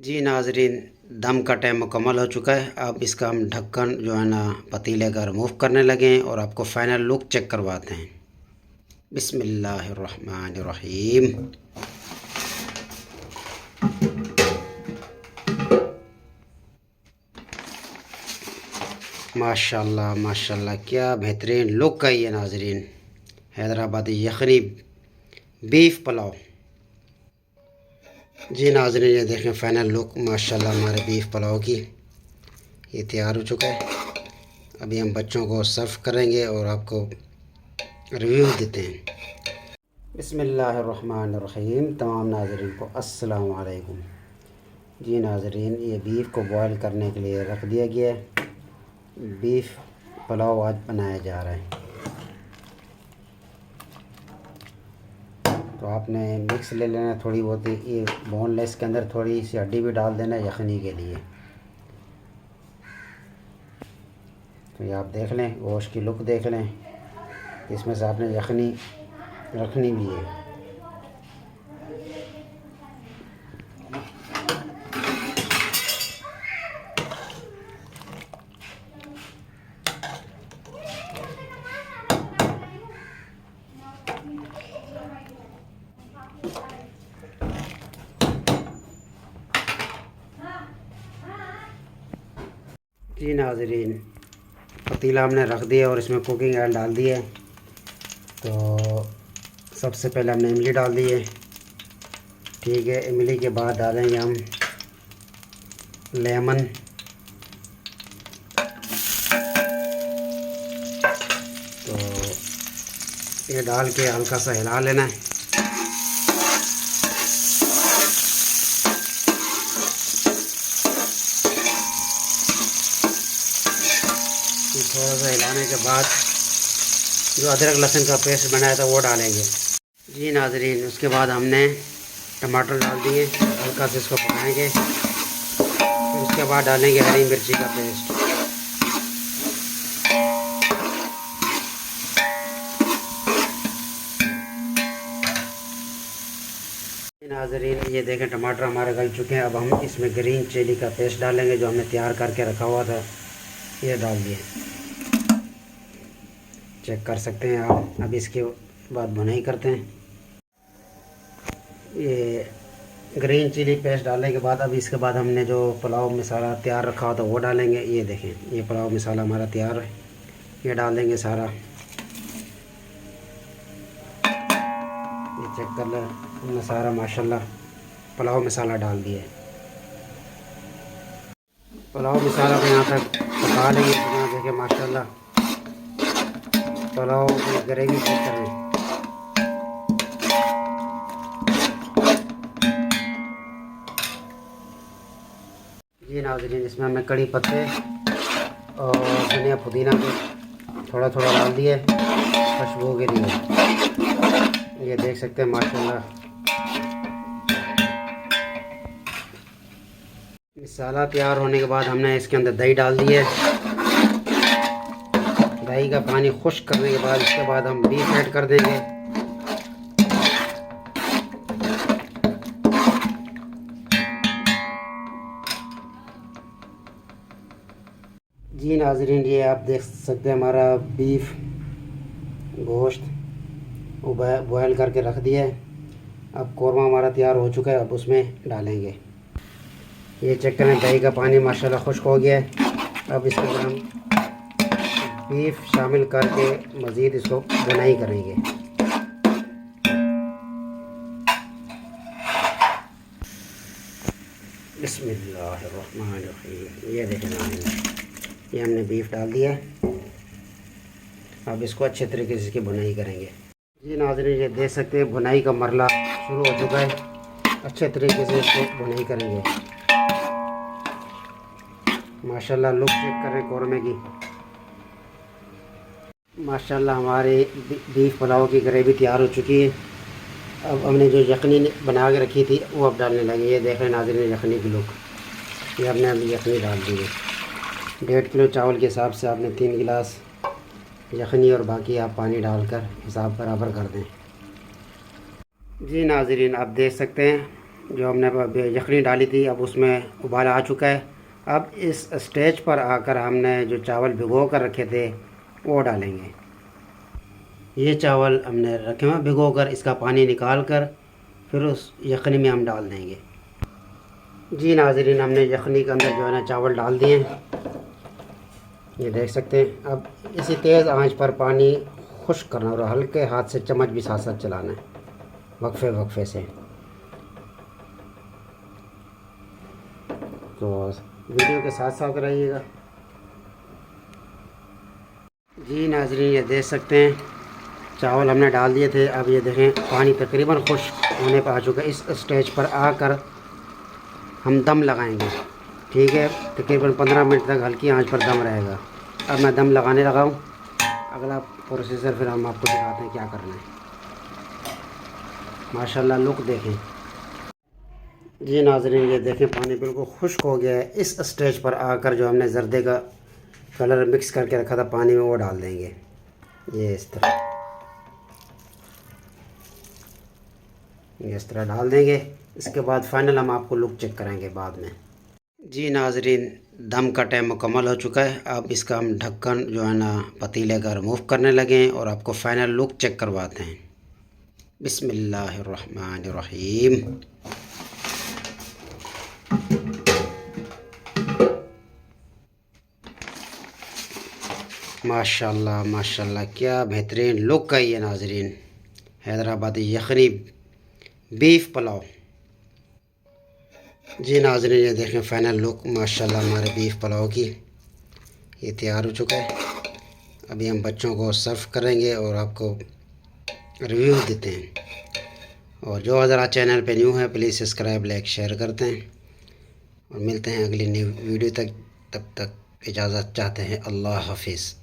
जी नाजरीन, दम का टाइम मुकम्मल हो चुका है। अब इसका हम ढक्कन जो है ना पतीले का रिमूव करने लगे हैं और आपको फ़ाइनल लुक चेक करवाते हैं। बिस्मिल्लाहिर्रहमानिर्रहीम। माशाल्लाह माशाल्लाह, क्या बेहतरीन लुक है ये नाजरीन। हैदराबादी यखनी बीफ पुलाव। जी नाजरीन, ये देखें फ़ाइनल लुक माशाल्लाह हमारे बीफ पुलाव की। ये तैयार हो चुका है। अभी हम बच्चों को सर्व करेंगे और आपको रिव्यू देते हैं। बिस्मिल्लाहिर्रहमानिर्रहीम। तमाम नाज़रीन को अस्सलाम वालेकुम। जी नाज़रीन, ये बीफ को बॉयल करने के लिए रख दिया गया है। बीफ पुलाव आज बनाया जा रहा है। तो आपने मिक्स ले लेना थोड़ी बहुत ही, ये बोनलेस के अंदर थोड़ी सी हड्डी भी डाल देना यखनी के लिए। तो ये आप देख लें, गोश्त की लुक देख लें, इसमें से आपने यखनी रखनी भी है। जी नाज़रीन, पतीला हमने रख दिया और इसमें कुकिंग ऑयल डाल दिया है। तो सबसे पहले हमने इमली डाल दी है। ठीक है, इमली के बाद डालेंगे हम लेमन। तो ये डाल के हल्का सा हिला लेना है। थोड़ा सा हिलाने के बाद जो अदरक लहसुन का पेस्ट बनाया था वो डालेंगे। जी नाज़रीन, उसके बाद हमने टमाटर डाल दिए, हल्का से इसको पकाएंगे। फिर उसके बाद डालेंगे हरी मिर्ची का पेस्ट। नाज़रीन, ये देखें टमाटर हमारे गल चुके हैं। अब हम इसमें ग्रीन चिली का पेस्ट डालेंगे जो हमने तैयार करके रखा हुआ था, ये डाल दिए। चेक कर सकते हैं आप। अब इसके बाद भुनाई करते हैं। ये ग्रीन चिली पेस्ट डालने के बाद अब इसके बाद हमने जो पुलाव मसाला तैयार रखा हुआ था वो डालेंगे। ये देखें, ये पुलाव मसाला हमारा तैयार है, ये डाल देंगे सारा। ये चेक कर लें, हमने सारा माशाल्लाह पुलाव मसाला डाल दिया है। पुलाव मसाला को यहाँ तक पका लेंगे। यहाँ देखें माशाल्लाह पुलाव की ग्रेवी चेक करें। जी नाज़रीन, इसमें हमने कड़ी पत्ते और धनिया पुदीना को थोड़ा थोड़ा डाल दिए खुशबू के लिए। ये देख सकते हैं माशाल्लाह मसाला तैयार होने के बाद हमने इसके अंदर दही डाल दी है। दही का पानी खुश्क करने के बाद इसके बाद हम बीफ ऐड कर देंगे। जी नाज़रीन, ये आप देख सकते हैं हमारा बीफ गोश्त बॉयल करके रख दिया है। अब कौरमा हमारा तैयार हो चुका है, अब उसमें डालेंगे। ये चेक करें, दही का पानी माशाल्लाह खुश्क हो गया है। अब इसके अंदर हम बीफ शामिल करके मज़ीद इसको बुनाई करेंगे। बिस्मिल्लाहिर्रहमानिर्रहीम। ये देखें नाज़रीन, ये हमने बीफ डाल दिया है। अब इसको अच्छे तरीके से इसकी बुनाई करेंगे। जी नाज़रीन, ये देख सकते हैं बुनाई का मरला शुरू हो चुका है। अच्छे तरीके से इसको बुनाई करेंगे। माशाल्लाह लुक चेक करें कौरमे की। माशाल्लाह हमारे बीफ पुलाव की ग्रेवी तैयार हो चुकी है। अब हमने जो यखनी बना के रखी थी वो अब डालने लगे। ये देख रहे हैं नाज़रीन यखनी की लुक। ये हमने अभी यखनी डाल दी है। 1.5 किलो चावल के हिसाब से आपने 3 गिलास यखनी और बाकी आप पानी डालकर हिसाब बराबर कर दें। जी नाज़रीन, आप देख सकते हैं जो हमने यखनी डाली थी अब उसमें उबाल आ चुका है। अब इस स्टेज पर आकर हमने जो चावल भिगो कर रखे थे वो डालेंगे। ये चावल हमने रखे हुए भिगो कर, इसका पानी निकाल कर फिर उस यखनी में हम डाल देंगे। जी नाज़रीन, हमने यखनी के अंदर जो है ना चावल डाल दिए हैं, ये देख सकते हैं। अब इसी तेज़ आंच पर पानी खुश्क करना और हल्के हाथ से चम्मच भी साथ साथ चलाना है वक्फे वक्फे से। तो वीडियो के साथ साथ रहिएगा। जी नाज़रीन, ये देख सकते हैं चावल हमने डाल दिए थे। अब ये देखें पानी तकरीबन खुश्क होने पर आ चुका है। इस स्टेज पर आकर हम दम लगाएंगे। ठीक है, तकरीबन 15 मिनट तक हल्की आंच पर दम रहेगा। अब मैं दम लगाने लगा हूँ। अगला प्रोसीजर फिर हम आपको दिखाते हैं क्या करना है। माशाल्लाह लुक देखें। जी नाज़रीन, ये देखें पानी बिल्कुल खुश्क हो गया है। इस स्टेज पर आकर जो हमने जर्दे का कलर मिक्स करके रखा था पानी में वो डाल देंगे। ये इस तरह डाल देंगे। इसके बाद फाइनल हम आपको लुक चेक करेंगे बाद में। जी नाज़रीन, दम का टाइम मुकम्मल हो चुका है। अब इसका हम ढक्कन जो है ना पतीले का रिमूव करने लगे हैं और आपको फ़ाइनल लुक चेक करवाते हैं। बिस्मिल्लाहिर्रहमानिर्रहीम। माशाल्लाह माशाल्लाह, क्या बेहतरीन लुक है ये नाज़रीन। हैदराबादी यखनी बीफ पुलाव। जी नाज़रीन, ये देखें फ़ाइनल लुक माशाल्लाह हमारे बीफ पुलाव की। ये तैयार हो चुका है। अभी हम बच्चों को सर्व करेंगे और आपको रिव्यू देते हैं। और जो हज़रात चैनल पे न्यू है प्लीज़ सब्सक्राइब लाइक शेयर करते हैं और मिलते हैं अगली न्यू वीडियो तक। तब तक इजाज़त चाहते हैं। अल्लाह हाफिज़।